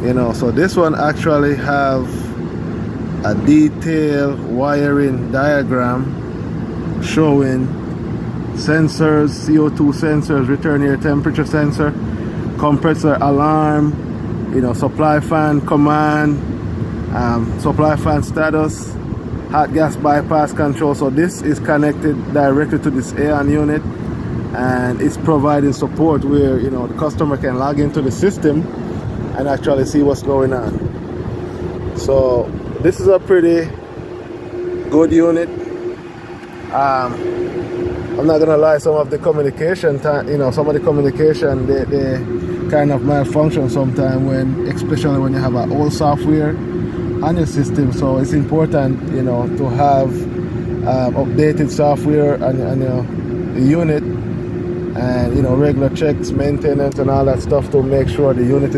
You know, so this one actually have a detailed wiring diagram showing sensors, CO2 sensors, return air temperature sensor, compressor alarm, you know, supply fan command, supply fan status, hot gas bypass control. So this is connected directly to this AAON unit, and it's providing support where, you know, the customer can log into the system and actually see what's going on. So this is a pretty good unit. I'm not gonna lie, some of the communication, you know, some of the communication, they kind of malfunction sometimes, when, especially when you have an old software on your system. So it's important, you know, to have updated software on your unit, and, you know, regular checks, maintenance, and all that stuff to make sure the unit is